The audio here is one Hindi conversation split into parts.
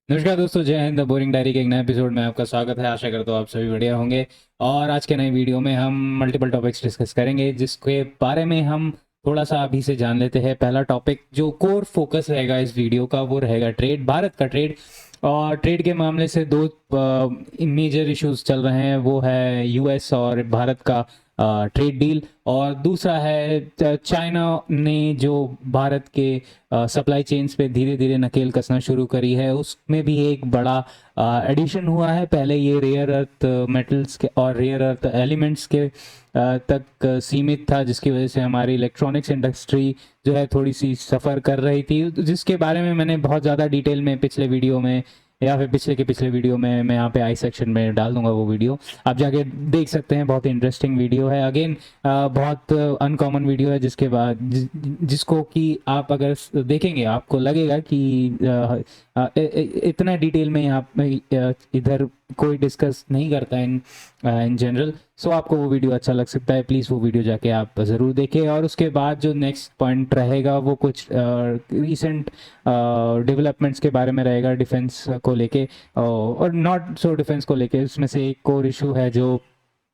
नमस्कार दोस्तों, जय हिंद। द बोरिंग डायरी के एक नए एपिसोड में आपका स्वागत है। आशा करता हूँ आप सभी बढ़िया होंगे। और आज के नए वीडियो में हम मल्टीपल टॉपिक्स डिस्कस करेंगे, जिसके बारे में हम थोड़ा सा अभी से जान लेते हैं। पहला टॉपिक जो कोर फोकस रहेगा इस वीडियो का, वो रहेगा ट्रेड, भारत का ट्रेड। और ट्रेड के मामले से दो मेजर इश्यूज चल रहे हैं, वो है यूएस और भारत का ट्रेड डील, और दूसरा है चाइना ने जो भारत के सप्लाई चेन्स पे धीरे धीरे नकेल कसना शुरू करी है, उसमें भी एक बड़ा एडिशन हुआ है। पहले ये रेयर अर्थ मेटल्स के और रेयर अर्थ एलिमेंट्स के तक सीमित था, जिसकी वजह से हमारी इलेक्ट्रॉनिक्स इंडस्ट्री जो है थोड़ी सी सफ़र कर रही थी, जिसके बारे में मैंने बहुत ज़्यादा डिटेल में पिछले वीडियो में या फिर पिछले के पिछले वीडियो में मैं यहाँ पे आई सेक्शन में डाल दूंगा। वो वीडियो आप जाके देख सकते हैं। बहुत ही इंटरेस्टिंग वीडियो है। अगेन बहुत अनकॉमन वीडियो है, जिसके बाद जिसको कि आप अगर देखेंगे आपको लगेगा कि इतना डिटेल में यहाँ इधर कोई डिस्कस नहीं करता इन जनरल। सो आपको वो वीडियो अच्छा लग सकता है, प्लीज़ वो वीडियो जाके आप ज़रूर देखें। और उसके बाद जो नेक्स्ट पॉइंट रहेगा वो कुछ रीसेंट डेवलपमेंट्स के बारे में रहेगा, डिफेंस को लेके और नॉट सो डिफेंस को लेके। उसमें से एक कोर इशू है जो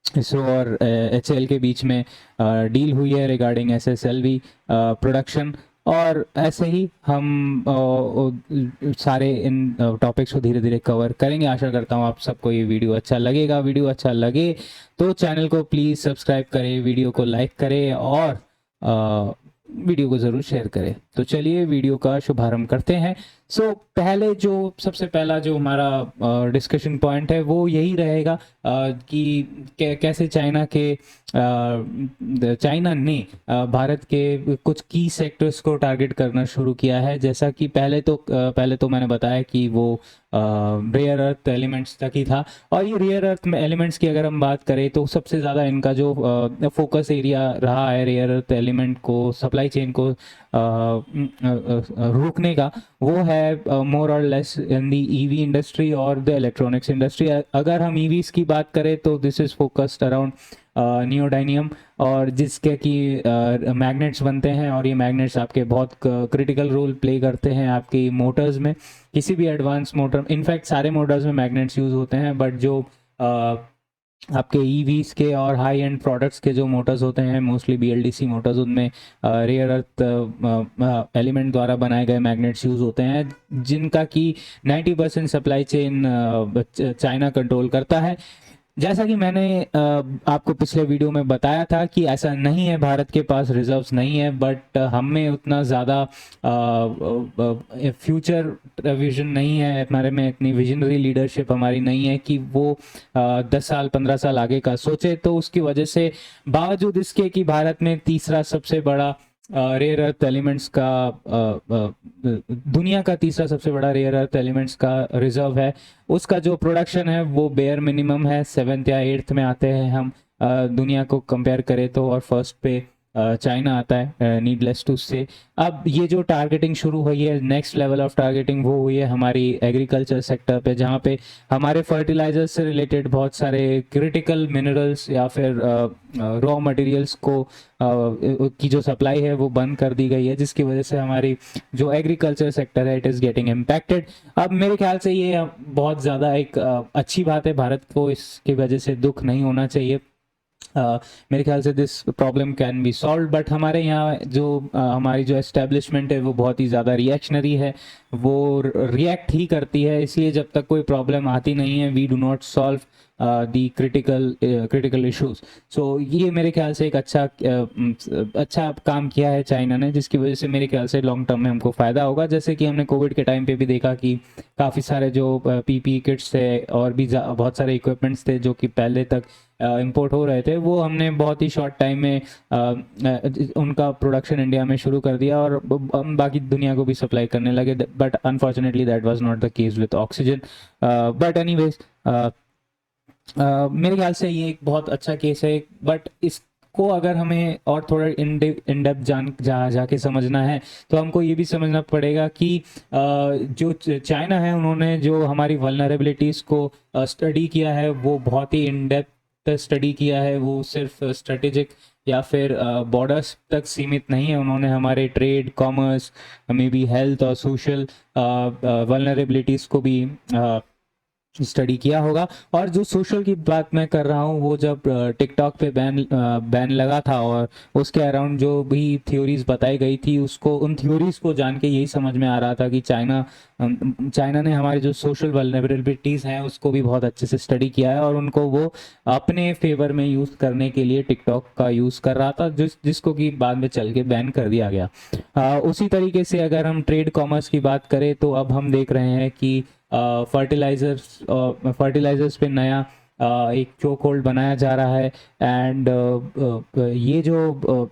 इसरो और एचएएल के बीच में डील हुई है रिगार्डिंग एसएसएलवी प्रोडक्शन। और ऐसे ही हम सारे इन टॉपिक्स को धीरे धीरे कवर करेंगे। आशा करता हूँ आप सबको ये वीडियो अच्छा लगेगा। वीडियो अच्छा लगे तो चैनल को प्लीज़ सब्सक्राइब करें, वीडियो को लाइक करें और वीडियो को ज़रूर शेयर करें। तो चलिए वीडियो का शुभारंभ करते हैं। पहले जो सबसे पहला जो हमारा डिस्कशन पॉइंट है वो यही रहेगा कि कैसे चाइना ने भारत के कुछ की सेक्टर्स को टारगेट करना शुरू किया है। जैसा कि पहले तो मैंने बताया कि वो रेयर अर्थ एलिमेंट्स तक ही था। और ये रेयर अर्थ एलिमेंट्स की अगर हम बात करें तो सबसे ज़्यादा इनका जो फोकस एरिया रहा है रेयर अर्थ एलिमेंट को सप्लाई चेन को रोकने का, वो है मोर और less in the EV industry और द इलेक्ट्रॉनिक्स इंडस्ट्री। अगर हम ईवीज की बात करें तो दिस इज़ फोकस्ड अराउंड नियोडाइनियम, और जिसके कि मैग्नेट्स बनते हैं, और ये मैग्नेट्स आपके बहुत क्रिटिकल रोल प्ले करते हैं आपकी मोटर्स में। किसी भी एडवांस मोटर, इनफैक्ट सारे मोटर्स में मैग्नेट्स यूज़ होते हैं, बट जो आपके ईवीज के और हाई एंड प्रोडक्ट्स के जो मोटर्स होते हैं, मोस्टली बीएलडीसी मोटर्स, उनमें रेयर अर्थ एलिमेंट द्वारा बनाए गए मैग्नेट्स यूज़ होते हैं, जिनका कि 90% सप्लाई चेन चाइना कंट्रोल करता है। जैसा कि मैंने आपको पिछले वीडियो में बताया था कि ऐसा नहीं है, भारत के पास रिजर्व्स नहीं है, बट हमें उतना ज़्यादा फ्यूचर विजन नहीं है, हमारे में इतनी विजनरी लीडरशिप हमारी नहीं है कि वो 10 साल 15 साल आगे का सोचे। तो उसकी वजह से बावजूद इसके कि भारत में तीसरा सबसे बड़ा रेयर अर्थ एलिमेंट्स का दुनिया का तीसरा सबसे बड़ा रेयर अर्थ एलिमेंट्स का रिजर्व है, उसका जो प्रोडक्शन है वो बेयर मिनिमम है। 7th या 8th में आते हैं हम दुनिया को कंपेयर करें तो, और फर्स्ट पे चाइना आता है, नीडलेस टू से। अब ये जो टारगेटिंग शुरू हुई है, नेक्स्ट लेवल ऑफ टारगेटिंग, वो हुई है हमारी एग्रीकल्चर सेक्टर पे, जहाँ पे हमारे फर्टिलाइजर्स से रिलेटेड बहुत सारे क्रिटिकल मिनरल्स या फिर रॉ मटेरियल्स को की जो सप्लाई है वो बंद कर दी गई है, जिसकी वजह से हमारी जो एग्रीकल्चर सेक्टर है इट इज़ गेटिंग इम्पैक्टेड। अब मेरे ख्याल से ये बहुत ज़्यादा एक अच्छी बात है, भारत को इसकी वजह से दुख नहीं होना चाहिए। मेरे ख्याल से this problem can be solve, but हमारे यहाँ जो हमारी जो एस्टेब्लिशमेंट है वो बहुत ही ज़्यादा रिएक्शनरी है, वो रिएक्ट ही करती है। इसलिए जब तक कोई प्रॉब्लम आती नहीं है, we do not solve the critical issues. So ये मेरे ख्याल से एक अच्छा काम किया है चाइना ने, जिसकी वजह से मेरे ख्याल से लॉन्ग टर्म में हमको फ़ायदा होगा। जैसे कि हमने कोविड के टाइम पे भी देखा कि काफ़ी सारे जो पीपी किट्स थे और भी बहुत सारे इक्विपमेंट्स थे जो कि पहले तक इंपोर्ट हो रहे थे, वो हमने बहुत ही शॉर्ट टाइम में उनका प्रोडक्शन इंडिया में शुरू कर दिया और हम बाकी दुनिया को भी सप्लाई करने लगे। But unfortunately that was not the case with oxygen. But anyways मेरे ख्याल से ये एक बहुत अच्छा केस है, बट इसको अगर हमें और थोड़ा इन डेप्थ जाके समझना है तो हमको ये भी समझना पड़ेगा कि जो चाइना है, उन्होंने जो हमारी वल्नरेबिलिटीज़ को स्टडी किया है वो बहुत ही इन डेप्थ स्टडी किया है। वो सिर्फ स्ट्रेटेजिक या फिर बॉर्डर्स तक सीमित नहीं है, उन्होंने हमारे trade, commerce, may be health और सोशल वल्नरेबिलिटीज़ को भी स्टडी किया होगा। और जो सोशल की बात मैं कर रहा हूँ, वो जब टिकटॉक पे बैन लगा था और उसके अराउंड जो भी थ्योरीज बताई गई थी, उसको उन थ्योरीज को जान के यही समझ में आ रहा था कि चाइना ने हमारे जो सोशल वल्नरेबिलिटीज़ हैं उसको भी बहुत अच्छे से स्टडी किया है और उनको वो अपने फेवर में यूज़ करने के लिए टिकटॉक का यूज़ कर रहा था, जिसको कि बाद में चल के बैन कर दिया गया। उसी तरीके से अगर हम ट्रेड कॉमर्स की बात करें तो अब हम देख रहे हैं कि फर्टिलाइजर्स पे नया एक चोक होल्ड बनाया जा रहा है। एंड ये जो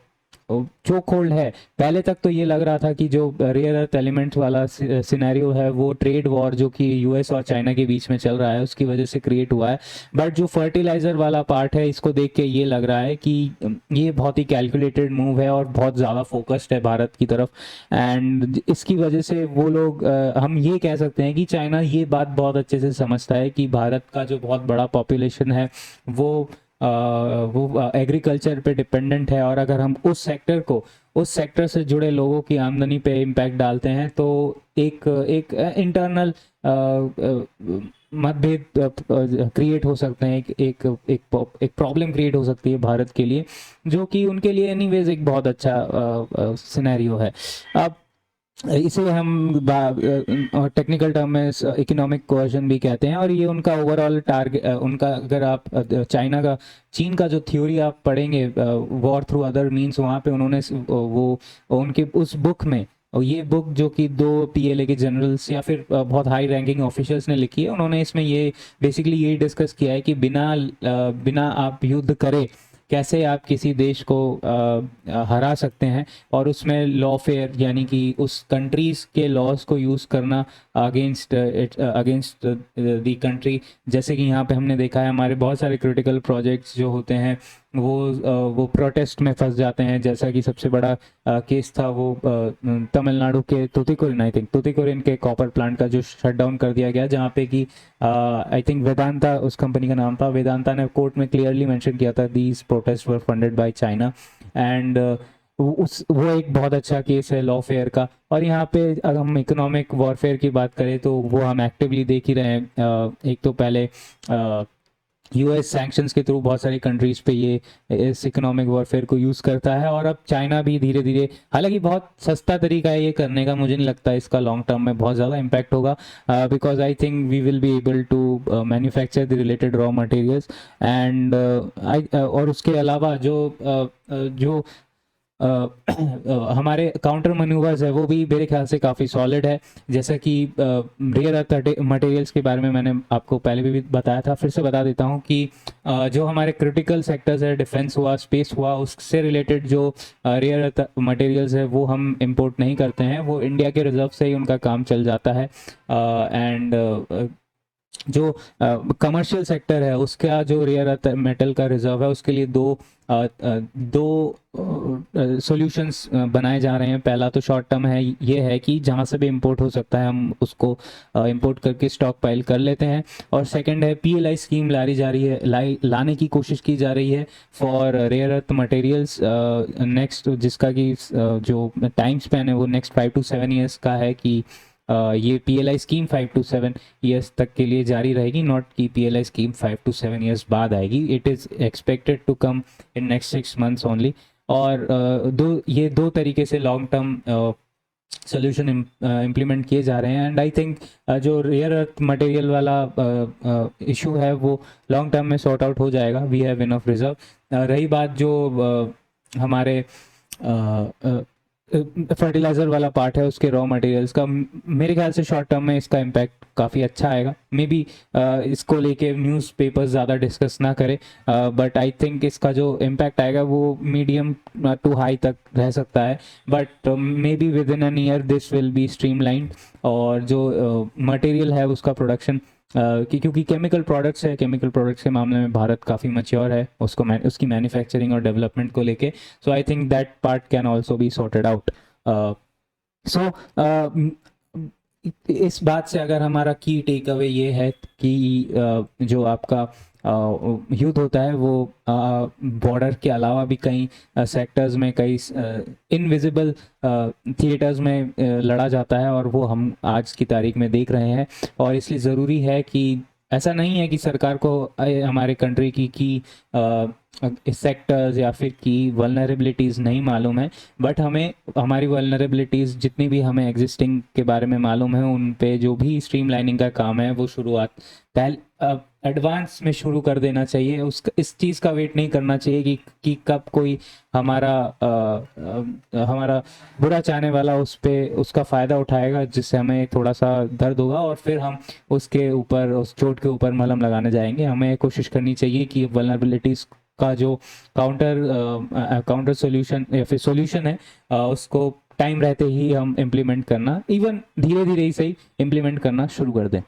चोक होल्ड है, पहले तक तो ये लग रहा था कि जो रेयर अर्थ एलिमेंट्स वाला सिनेरियो है वो ट्रेड वॉर जो कि यूएस और चाइना के बीच में चल रहा है उसकी वजह से क्रिएट हुआ है। बट जो फर्टिलाइजर वाला पार्ट है, इसको देख के ये लग रहा है कि ये बहुत ही कैलकुलेटेड मूव है और बहुत ज़्यादा फोकस्ड है भारत की तरफ। एंड इसकी वजह से वो लोग हम ये कह सकते हैं कि चाइना ये बात बहुत अच्छे से समझता है कि भारत का जो बहुत बड़ा पॉपुलेशन है वो एग्रीकल्चर पे डिपेंडेंट है, और अगर हम उस सेक्टर से जुड़े लोगों की आमदनी पे इम्पैक्ट डालते हैं तो एक एक इंटरनल मतभेद क्रिएट हो सकते हैं, एक प्रॉब्लम क्रिएट हो सकती है भारत के लिए, जो कि उनके लिए एनीवेज एक बहुत अच्छा सिनेरियो है। अब इसे हम टेक्निकल टर्म में इकोनॉमिक कोएशन भी कहते हैं, और ये उनका ओवरऑल टारगेट, उनका अगर आप चीन का जो थ्योरी आप पढ़ेंगे, वॉर थ्रू अदर मीन्स, वहाँ पे उन्होंने वो उनके उस बुक में, और ये बुक जो कि 2 पीएलए के जनरल्स या फिर बहुत हाई रैंकिंग ऑफिशियल्स ने लिखी है, उन्होंने इसमें ये बेसिकली यही डिस्कस किया है कि बिना आप युद्ध करे कैसे आप किसी देश को हरा सकते हैं, और उसमें लॉफेयर यानी कि उस कंट्रीज के लॉज को यूज़ करना अगेंस्ट द कंट्री। जैसे कि यहाँ पे हमने देखा है हमारे बहुत सारे क्रिटिकल प्रोजेक्ट्स जो होते हैं वो प्रोटेस्ट में फंस जाते हैं, जैसा कि सबसे बड़ा केस था वो तमिलनाडु के तुतिकोरिन के कॉपर प्लांट का जो शट डाउन कर दिया गया, जहाँ पे कि आई थिंक वेदांता उस कंपनी का नाम था। वेदांता ने कोर्ट में क्लियरली मेंशन किया था these protest were funded by China. And वो एक बहुत अच्छा केस है लॉफेयर का। और यहाँ पे अगर हम इकोनॉमिक वॉरफेयर की बात करें तो वो हम एक्टिवली देख ही रहे हैं। एक तो पहले यूएस सैंक्शंस के थ्रू बहुत सारी कंट्रीज पे ये इस इकोनॉमिक वॉरफेयर को यूज़ करता है, और अब चाइना भी धीरे धीरे, हालांकि बहुत सस्ता तरीका है ये करने का, मुझे नहीं लगता इसका लॉन्ग टर्म में बहुत ज़्यादा इम्पैक्ट होगा, because I think we will be able to manufacture the related raw materials. And और उसके अलावा जो हमारे काउंटर मनूवर्स है वो भी मेरे ख्याल से काफ़ी सॉलिड है। जैसा कि रेयर अर्थ मटेरियल्स के बारे में मैंने आपको पहले भी बताया था, फिर से बता देता हूँ कि जो हमारे क्रिटिकल सेक्टर्स है, डिफेंस हुआ, स्पेस हुआ, उससे रिलेटेड जो रेयर अर्थ मटेरियल्स है वो हम इंपोर्ट नहीं करते हैं, वो इंडिया के रिजर्व से ही उनका काम चल जाता है। एंड जो कमर्शियल सेक्टर है उसका जो रेयर अर्थ मेटल का रिजर्व है उसके लिए दो सॉल्यूशंस बनाए जा रहे हैं। पहला तो शॉर्ट टर्म है, ये है कि जहाँ से भी इंपोर्ट हो सकता है हम उसको इंपोर्ट करके स्टॉक पाइल कर लेते हैं। और सेकंड है पीएलआई स्कीम लाने की कोशिश की जा रही है for rare earth materials next, जिसका कि जो टाइम स्पैन है वो नेक्स्ट 5 to 7 ईयर्स का है कि ये पीएलआई स्कीम 5 to 7 ईयर्स तक के लिए जारी रहेगी, नॉट कि पीएलआई स्कीम 5 to 7 ईयर्स बाद आएगी। It is expected to come in next 6 months only. और ये दो तरीके से लॉन्ग टर्म सोल्यूशन इम्प्लीमेंट किए जा रहे हैं। एंड आई थिंक जो रेयर अर्थ मटेरियल वाला इशू है वो लॉन्ग टर्म में सॉर्ट आउट हो जाएगा। We have enough reserve. रही बात जो हमारे फर्टिलाइजर वाला पार्ट है उसके रॉ मटेरियल्स का, मेरे ख्याल से शॉर्ट टर्म में इसका इम्पैक्ट काफ़ी अच्छा आएगा। मे बी इसको लेके न्यूज़पेपर्स ज़्यादा डिस्कस ना करें, बट आई थिंक इसका जो इम्पैक्ट आएगा वो मीडियम टू हाई तक रह सकता है। But may be with in an year this will be streamlined, और जो मटेरियल है उसका प्रोडक्शन क्योंकि केमिकल प्रोडक्ट्स के मामले में भारत काफ़ी मैच्योर है उसकी मैन्युफैक्चरिंग और डेवलपमेंट को लेके। So I think that part can also be sorted out. So इस बात से अगर हमारा की टेक अवे ये है कि जो आपका युद्ध होता है वो बॉर्डर के अलावा भी कई सेक्टर्स में, कई इनविजिबल थिएटर्स में लड़ा जाता है, और वो हम आज की तारीख में देख रहे हैं। और इसलिए ज़रूरी है कि ऐसा नहीं है कि सरकार को हमारे कंट्री की सेक्टर्स या फिर की वल्नरेबिलिटीज़ नहीं मालूम है, बट हमें हमारी वल्नरेबिलिटीज़ जितनी भी हमें एग्जिस्टिंग के बारे में मालूम है, उन पे जो भी स्ट्रीमलाइनिंग का काम है वो शुरुआत पहले एडवांस में शुरू कर देना चाहिए। उसका इस चीज़ का वेट नहीं करना चाहिए कि कब कोई हमारा हमारा बुरा चाहने वाला उस पे उसका फ़ायदा उठाएगा, जिससे हमें थोड़ा सा दर्द होगा, और फिर हम उसके ऊपर, उस चोट के ऊपर मलहम लगाने जाएंगे। हमें कोशिश करनी चाहिए कि वल्नरेबिलिटीज़ का जो काउंटर सोल्यूशन या फिर सोल्यूशन है उसको टाइम रहते ही हम इम्प्लीमेंट करना, इवन धीरे धीरे ही सही इम्प्लीमेंट करना शुरू कर दें।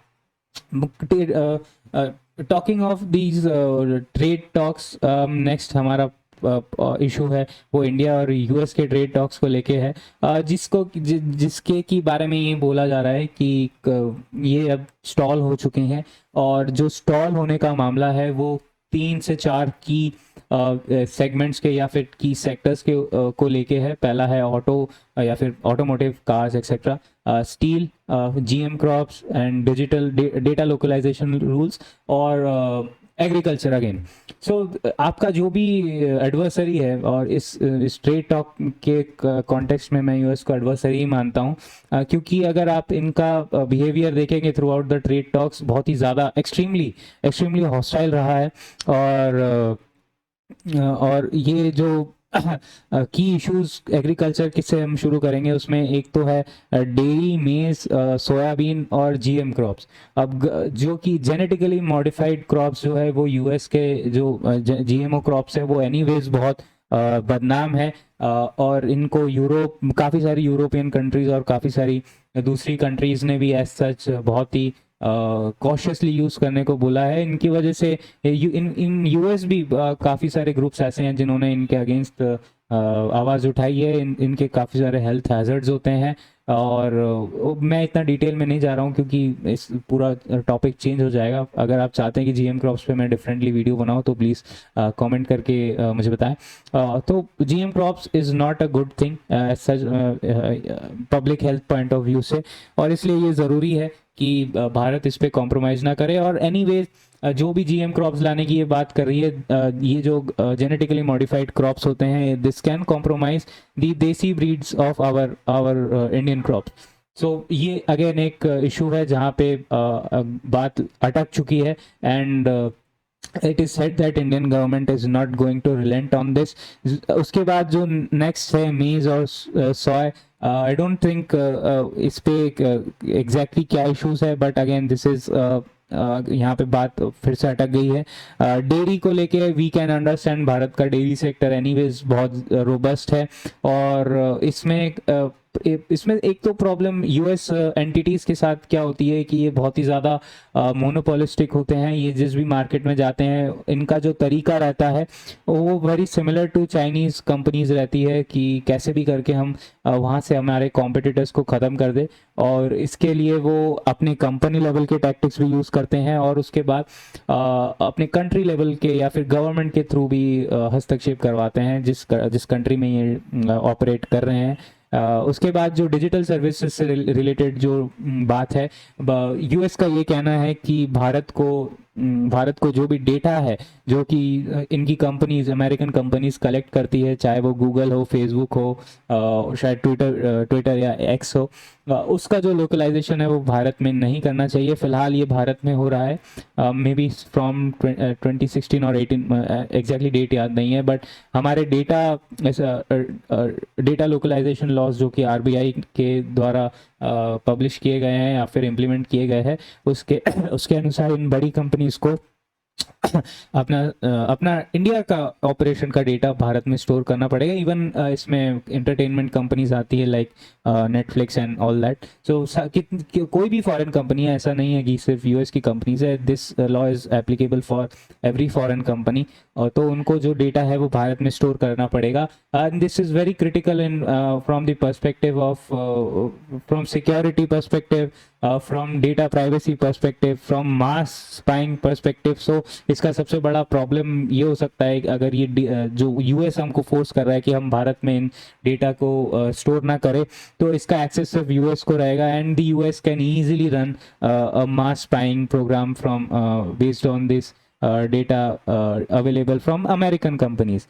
Talking of these trade talks, next हमारा इशू है वो इंडिया और यूएस के ट्रेड टॉक्स को लेके है, जिसके की बारे में ये बोला जा रहा है कि ये अब स्टॉल हो चुके हैं। और जो स्टॉल होने का मामला है वो 3 से 4 की सेगमेंट्स के या फिर की सेक्टर्स के को लेके है। पहला है ऑटो या फिर automotive, cars etcetera, steel, GM crops and digital data localisation rules, और एग्रीकल्चर अगेन। सो आपका जो भी एडवर्सरी है, और इस ट्रेड टॉक के कॉन्टेक्स्ट में मैं यूएस को एडवर्सरी ही मानता हूँ, क्योंकि अगर आप इनका बिहेवियर देखेंगे through out the trade talks, बहुत ही ज़्यादा एक्सट्रीमली हॉस्टाइल रहा है। और ये जो की इश्यूज एग्रीकल्चर किससे हम शुरू करेंगे, उसमें एक तो है डेयरी, मेज, सोयाबीन और जीएम क्रॉप्स। अब जो कि जेनेटिकली मॉडिफाइड क्रॉप्स जो है वो यूएस के जो जीएमओ क्रॉप्स है वो एनीवेज बहुत बदनाम है, और इनको काफ़ी सारी यूरोपियन कंट्रीज़ और काफ़ी सारी दूसरी कंट्रीज़ ने भी एज सच बहुत ही कॉशियसली यूज़ करने को बोला है। इनकी वजह से इन यूएस भी काफ़ी सारे ग्रुप्स ऐसे हैं जिन्होंने इनके अगेंस्ट आवाज़ उठाई है। इनके काफ़ी सारे हेल्थ हैजर्ड्स होते हैं, और मैं इतना डिटेल में नहीं जा रहा हूँ क्योंकि इस पूरा टॉपिक चेंज हो जाएगा। अगर आप चाहते हैं कि जीएम क्रॉप्स पे मैं डिफरेंटली वीडियो बनाऊँ तो प्लीज़ कमेंट करके मुझे बताएं। तो GM crops is not a good thing such public health point of view से, और इसलिए ये ज़रूरी है कि भारत इस पे कॉम्प्रोमाइज़ ना करे। और एनीवेज जो भी जीएम क्रॉप्स लाने की ये बात कर रही है, ये जो जेनेटिकली मॉडिफाइड क्रॉप्स होते हैं, this can compromise the desi breeds of our Indian crops. So ये अगेन एक इशू है जहाँ पे बात अटक चुकी है, and it is said that Indian government is not going to relent on this. उसके बाद जो नेक्स्ट है मेज और सोय, आई डोंट थिंक इस पे एग्जैक्टली क्या इश्यूज है, बट अगेन दिस इज यहाँ पे बात फिर से अटक गई है। डेयरी को लेके वी कैन अंडरस्टैंड, भारत का डेयरी सेक्टर एनीवेज बहुत रोबस्ट है, और इसमें एक तो प्रॉब्लम यूएस एंटिटीज़ के साथ क्या होती है कि ये बहुत ही ज़्यादा मोनोपोलिस्टिक होते हैं। ये जिस भी मार्केट में जाते हैं, इनका जो तरीका रहता है वो very similar to Chinese companies रहती है कि कैसे भी करके हम वहाँ से हमारे कॉम्पिटिटर्स को ख़त्म कर दे, और इसके लिए वो अपने कंपनी लेवल के टैक्टिक्स भी यूज़ करते हैं, और उसके बाद अपने कंट्री लेवल के या फिर गवर्नमेंट के थ्रू भी हस्तक्षेप करवाते हैं जिस कंट्री में ये ऑपरेट कर रहे हैं। उसके बाद जो डिजिटल सर्विसेज से रिलेटेड जो बात है, यूएस का ये कहना है कि भारत को जो भी डेटा है जो कि इनकी कंपनीज, अमेरिकन कंपनीज कलेक्ट करती है, चाहे वो गूगल हो, फेसबुक हो, शायद ट्विटर या एक्स हो, उसका जो लोकलाइजेशन है वो भारत में नहीं करना चाहिए। फिलहाल ये भारत में हो रहा है, मे बी फ्रॉम 2016 और 18, एग्जैक्टली डेट याद नहीं है, बट हमारे डेटा लोकलाइजेशन लॉज जो कि आरबीआई के द्वारा पब्लिश किए गए हैं या फिर इम्प्लीमेंट किए गए हैं, उसके अनुसार इन बड़ी कंपनीज को अपना इंडिया का ऑपरेशन का डेटा भारत में स्टोर करना पड़ेगा। इवन इसमें एंटरटेनमेंट कंपनीज आती है like Netflix and all that. So कोई भी फॉरेन कंपनी है, ऐसा नहीं है कि सिर्फ यूएस की कंपनीज है, this law is applicable for every foreign company. तो उनको जो डेटा है वो भारत में स्टोर करना पड़ेगा, and this is very critical in from the perspective of from security perspective, from data privacy perspective, from mass spying perspective. So इसका सबसे बड़ा प्रॉब्लम ये हो सकता है कि अगर ये जो यूएस हमको फोर्स कर रहा है कि हम भारत में इन डेटा को स्टोर ना करें, तो इसका एक्सेस सिर्फ यूएस को रहेगा, and the US can easily run a mass spying program from based on this data available from American companies.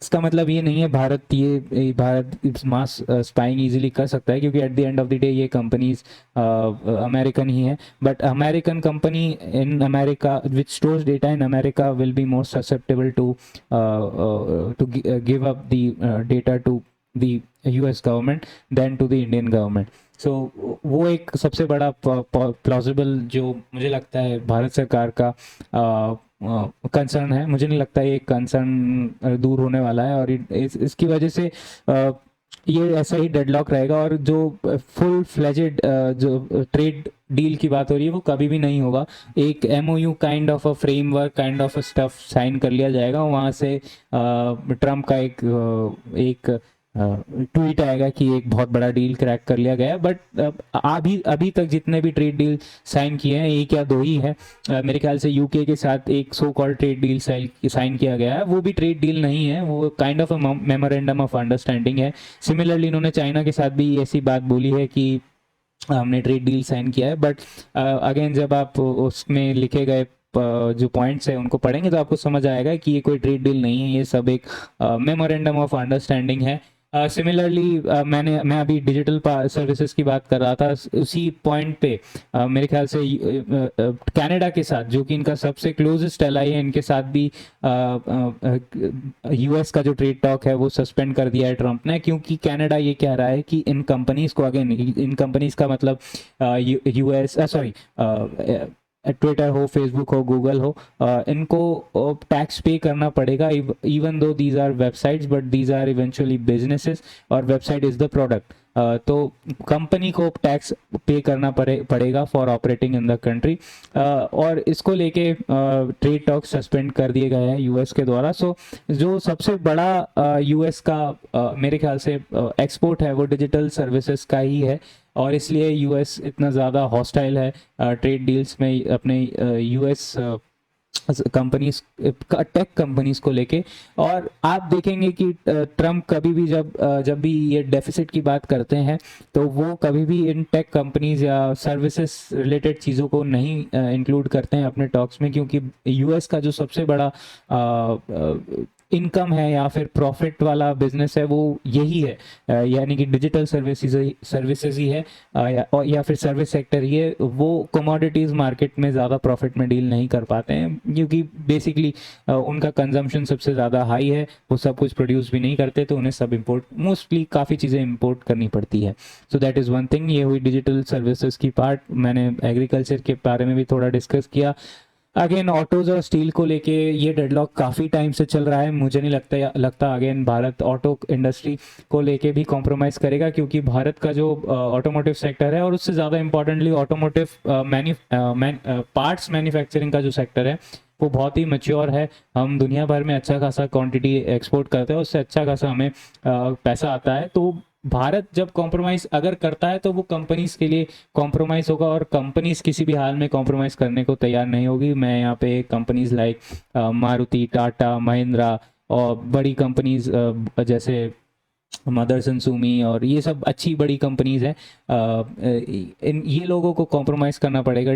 इसका मतलब ये नहीं है भारत मास स्पाइंग इजीली कर सकता है, क्योंकि at the end of the day ये कंपनीज अमेरिकन ही है, but American company in America which stores data in America will be more susceptible to give up the data to the US government than to the Indian government. So वो एक सबसे बड़ा प्लॉजिबल जो मुझे लगता है भारत सरकार का कंसर्न है. मुझे नहीं लगता ये कंसर्न दूर होने वाला है, और इसकी वजह से ये ऐसा ही डेडलॉक रहेगा, और जो फुल फ्लेजेड जो ट्रेड डील की बात हो रही है वो कभी भी नहीं होगा. एक MOU kind of a framework kind of a stuff sign कर लिया जाएगा, वहाँ से ट्रम्प का एक ट्वीट आएगा कि एक बहुत बड़ा डील क्रैक कर लिया गया है. बट अभी तक जितने भी ट्रेड डील साइन किए हैं एक या दो ही है. मेरे ख्याल से यूके के साथ एक so called trade deal sign किया गया है, वो भी ट्रेड डील नहीं है, वो kind of a memorandum of understanding है. सिमिलरली इन्होंने चाइना के साथ भी ऐसी बात बोली है कि हमने ट्रेड डील साइन किया है, बट अगेन जब आप उसमें लिखे गए जो पॉइंट्स है उनको पढ़ेंगे तो आपको समझ आएगा कि ये कोई ट्रेड डील नहीं है, ये सब एक मेमोरेंडम ऑफ अंडरस्टैंडिंग है. सिमिलरली मैं अभी डिजिटल सर्विसेज की बात कर रहा था, उसी पॉइंट पे मेरे ख्याल से कनाडा के साथ, जो कि इनका सबसे क्लोजेस्ट एलाई है, इनके साथ भी यूएस का जो ट्रेड टॉक है वो सस्पेंड कर दिया है ट्रंप ने, क्योंकि कनाडा ये कह रहा है कि इन कंपनीज को, अगेन इन कंपनीज का मतलब यूएस सॉरी ट्विटर हो, फेसबुक हो, गूगल हो, इनको टैक्स पे करना पड़ेगा. Even though these are websites but these are eventually businesses, और वेबसाइट इज द प्रोडक्ट. तो कंपनी को टैक्स पे करना पड़ेगा for operating in the country, और इसको लेके ट्रेड टॉक सस्पेंड कर दिए गए हैं यूएस के द्वारा. सो जो सबसे बड़ा यूएस का मेरे ख्याल से एक्सपोर्ट है वो डिजिटल सर्विसेज का ही है, और इसलिए यूएस इतना ज़्यादा हॉस्टाइल है ट्रेड डील्स में अपने यूएस कंपनीज टेक कंपनीज को लेके. और आप देखेंगे कि ट्रम्प कभी भी जब भी ये डेफिसिट की बात करते हैं तो वो कभी भी इन टेक कंपनीज या सर्विसेज रिलेटेड चीज़ों को नहीं इंक्लूड करते हैं अपने टॉक्स में, क्योंकि यूएस का जो सबसे बड़ा इनकम है या फिर प्रॉफिट वाला बिजनेस है वो यही है, यानी कि डिजिटल सर्विसेज ही है, या फिर सर्विस सेक्टर ही है. वो कमोडिटीज़ मार्केट में ज़्यादा प्रॉफिट में डील नहीं कर पाते हैं, क्योंकि बेसिकली उनका कंजम्पशन सबसे ज़्यादा हाई है, वो सब कुछ प्रोड्यूस भी नहीं करते, तो उन्हें सब मोस्टली काफ़ी चीज़ें इम्पोर्ट करनी पड़ती है. So that is one thing. ये हुई डिजिटल सर्विसेज की पार्ट. मैंने एग्रीकल्चर के बारे में भी थोड़ा डिस्कस किया. अगेन ऑटोज और स्टील को लेके ये डेडलॉक काफ़ी टाइम से चल रहा है. मुझे नहीं लगता अगेन भारत ऑटो इंडस्ट्री को लेके भी कॉम्प्रोमाइज़ करेगा, क्योंकि भारत का जो ऑटोमोटिव सेक्टर है, और उससे ज़्यादा इंपॉर्टेंटली ऑटोमोटिव पार्ट्स मैन्युफैक्चरिंग का जो सेक्टर है वो बहुत ही मैच्योर है. हम दुनिया भर में अच्छा खासा क्वांटिटी एक्सपोर्ट करते हैं, उससे अच्छा खासा हमें पैसा आता है. तो भारत जब कॉम्प्रोमाइज़ अगर करता है तो वो कंपनीज के लिए कॉम्प्रोमाइज़ होगा, और कंपनीज किसी भी हाल में कॉम्प्रोमाइज़ करने को तैयार नहीं होगी. मैं यहाँ पे कंपनीज लाइक मारुति, टाटा, महिंद्रा और बड़ी कंपनीज जैसे मदरसन, सुमी और ये सब अच्छी बड़ी कंपनीज हैं, इन ये लोगों को कॉम्प्रोमाइज़ करना पड़ेगा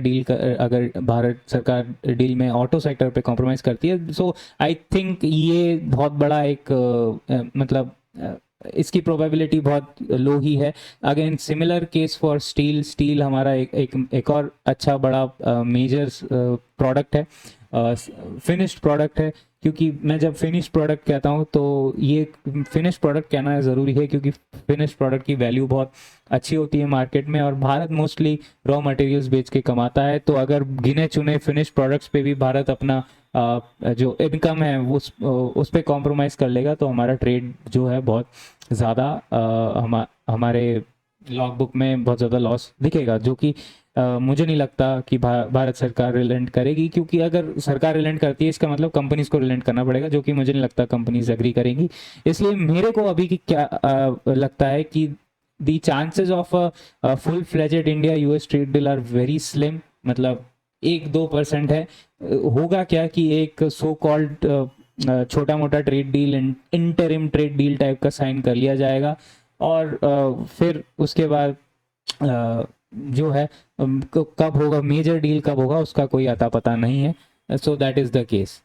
अगर भारत सरकार डील में ऑटो सेक्टर पे कॉम्प्रोमाइज़ करती है. सो आई थिंक ये बहुत बड़ा एक मतलब इसकी प्रोबेबिलिटी बहुत लो ही है. Again similar case for steel हमारा एक और अच्छा बड़ा मेजर प्रोडक्ट है, फिनिश्ड प्रोडक्ट है. क्योंकि मैं जब फिनिश्ड प्रोडक्ट कहता हूँ तो ये फिनिश्ड प्रोडक्ट कहना ज़रूरी है, क्योंकि फिनिश्ड प्रोडक्ट की वैल्यू बहुत अच्छी होती है मार्केट में, और भारत मोस्टली रॉ मटेरियल्स बेच के कमाता है. तो अगर गिने चुने फिनिश्ड प्रोडक्ट्स पे भी भारत अपना जो इनकम है वो उस पर कॉम्प्रोमाइज़ कर लेगा, तो हमारा ट्रेड जो है बहुत ज़्यादा हमारे लॉग बुक में बहुत ज़्यादा लॉस दिखेगा, जो कि मुझे नहीं लगता कि भारत सरकार रिलेंट करेगी. क्योंकि अगर सरकार रिलेंट करती है इसका मतलब कंपनीज को रिलेंट करना पड़ेगा, जो कि मुझे नहीं लगता कंपनीज एग्री करेंगी. इसलिए मेरे को अभी की क्या लगता है कि the chances of a full fledged India US trade deal are very slim. मतलब 1-2% है। होगा क्या कि एक सो कॉल्ड छोटा मोटा trade deal, interim trade deal type का साइन कर लिया जाएगा और फिर उसके बाद जो है कब होगा मेजर डील, कब होगा उसका कोई अता पता नहीं है। So that is the case.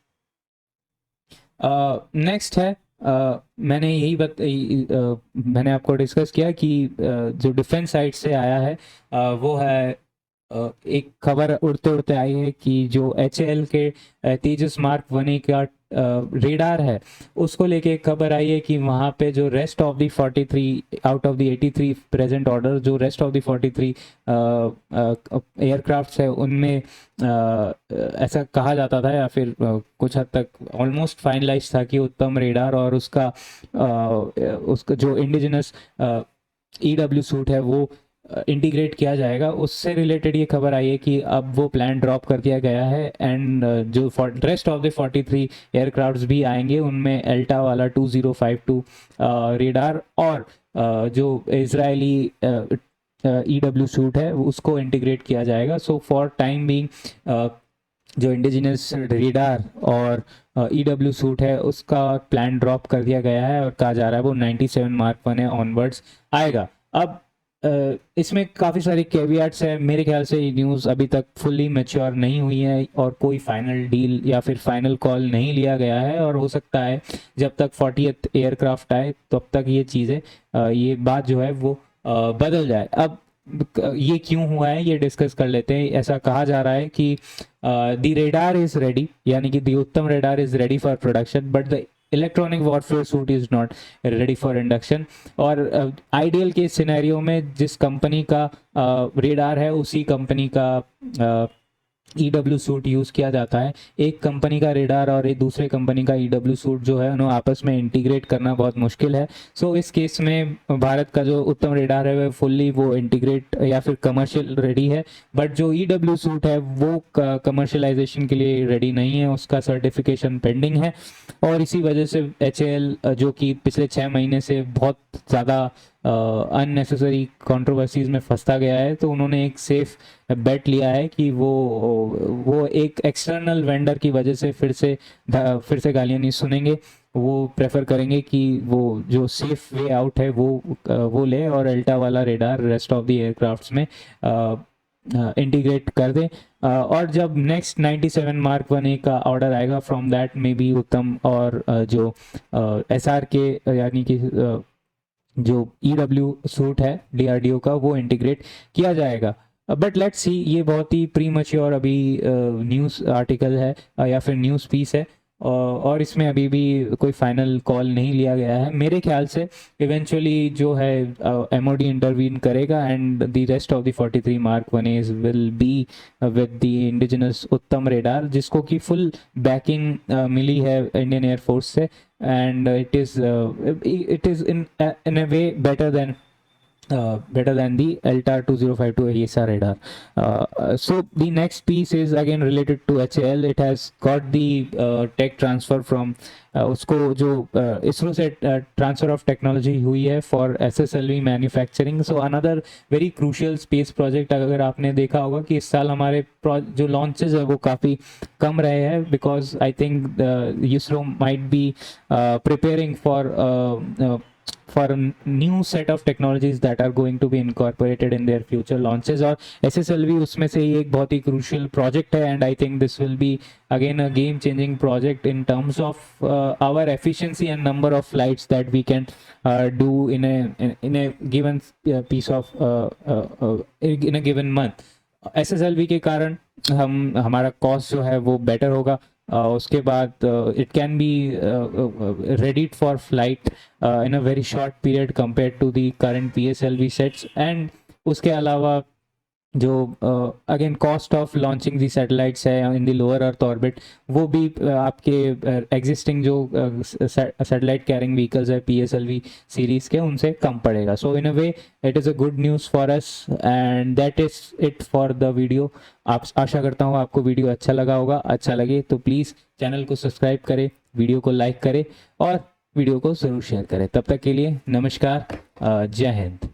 Next है मैंने मैंने आपको डिस्कस किया कि जो डिफेंस साइड से आया है वो है एक खबर उड़ते उड़ते आई है कि जो HAL के तेजस मार्क 1A का रेडार है उसको लेके एक खबर आई है कि वहाँ पे जो rest of the 43 out of the 83 present order, जो रेस्ट ऑफ द 43 एयरक्राफ्ट्स है उनमें ऐसा कहा जाता था या फिर कुछ हद तक ऑलमोस्ट फाइनलाइज था कि उत्तम रेडार और उसका जो इंडिजिनस EW सूट है वो इंटीग्रेट किया जाएगा। उससे रिलेटेड ये खबर आई है कि अब वो प्लान ड्रॉप कर दिया गया है एंड जो रेस्ट ऑफ द 43 एयरक्राफ्ट्स भी आएंगे उनमें एल्टा वाला 2052 रेडार और जो इजरायली EW सूट है उसको इंटीग्रेट किया जाएगा। सो फॉर टाइम बीइंग जो इंडिजिनस रेडार और EW सूट है उसका प्लान ड्रॉप कर दिया गया है और कहा जा रहा है वो 97 मार्क 1 है ऑनवर्ड्स आएगा। अब इसमें काफ़ी सारी कैवियाट्स है। मेरे ख्याल से ये न्यूज़ अभी तक फुल्ली मैच्योर नहीं हुई है और कोई फाइनल डील या फिर फाइनल कॉल नहीं लिया गया है और हो सकता है जब तक 40th एयरक्राफ्ट आए तब तक ये चीज़ें ये बात जो है वो बदल जाए। अब ये क्यों हुआ है ये डिस्कस कर लेते हैं। ऐसा कहा जा रहा है कि द रेडार इज रेडी, यानी कि द उत्तम radar is ready for production but the electronic warfare suit is not ready for induction. और आइडियल के सिनेरियो में जिस कंपनी का रेडार है उसी कंपनी का EW सूट यूज़ किया जाता है। एक कंपनी का रेडार और एक दूसरे कंपनी का EW सूट जो है उन्हें आपस में इंटीग्रेट करना बहुत मुश्किल है। सो इस केस में भारत का जो उत्तम रेडार है वह फुल्ली वो इंटीग्रेट या फिर कमर्शियल रेडी है, बट जो EW सूट है वो कमर्शलाइजेशन के लिए रेडी नहीं है, उसका सर्टिफिकेशन पेंडिंग है। और इसी वजह से HAL जो कि पिछले 6 महीने से बहुत ज़्यादा अननेसेसरी कंट्रोवर्सीज में फंसता गया है, तो उन्होंने एक सेफ बेट लिया है कि वो एक एक्सटर्नल वेंडर की वजह से फिर से गालियाँ नहीं सुनेंगे। वो प्रेफर करेंगे कि वो जो सेफ वे आउट है वो ले और एल्टा वाला radar rest of the aircrafts में इंटीग्रेट कर दें। और जब नेक्स्ट 97 मार्क 1A का ऑर्डर आएगा फ्रॉम दैट मे बी उत्तम और जो SRK यानी कि जो EW सूट है DRDO का वो इंटीग्रेट किया जाएगा। बट लेट्स सी, ये बहुत ही प्रीमैच्योर अभी न्यूज़ आर्टिकल है या फिर न्यूज़ पीस है और इसमें अभी भी कोई फाइनल कॉल नहीं लिया गया है। मेरे ख्याल से इवेंचुअली जो है MOD इंटरवीन करेगा and the rest of the 43 mark 1As will be with the indigenous उत्तम रेडार, जिसको कि फुल बैकिंग मिली है इंडियन एयरफोर्स से and it is in a way better than the ELTA 2052 AESA radar. So the next piece is again related to HAL. It has got the tech transfer from उसको जो इसरो से ट्रांसफर ऑफ टेक्नोलॉजी हुई है for SSLV manufacturing. So another very crucial space project. अगर आपने देखा होगा कि इस साल हमारे जो लॉन्चेस है वो काफ़ी कम रहे हैं because I think ISRO might be preparing for a new set of technologies that are going to be incorporated in their future launches, और SSLV उसमें से एक बहुत ही crucial project है and I think this will be again a game changing project in terms of our efficiency and number of flights that we can do in a given piece of in a given month। SSLV के कारण हमारा cost जो है वो better होगा। उसके बाद it can be ready for flight in a very short period compare to the current PSLV sets. And उसके अलावा जो again cost of launching the satellites है in the lower earth orbit वो भी आपके एग्जिस्टिंग जो सैटेलाइट कैरिंग व्हीकल्स है PSLV सीरीज़ के उनसे कम पड़ेगा। So in a way it is a good news for us and that is it for the video. आप आशा करता हूँ आपको वीडियो अच्छा लगा होगा। अच्छा लगे तो प्लीज़ चैनल को सब्सक्राइब करें, वीडियो को लाइक करें और वीडियो को ज़रूर शेयर करें। तब तक के लिए नमस्कार, जय हिंद।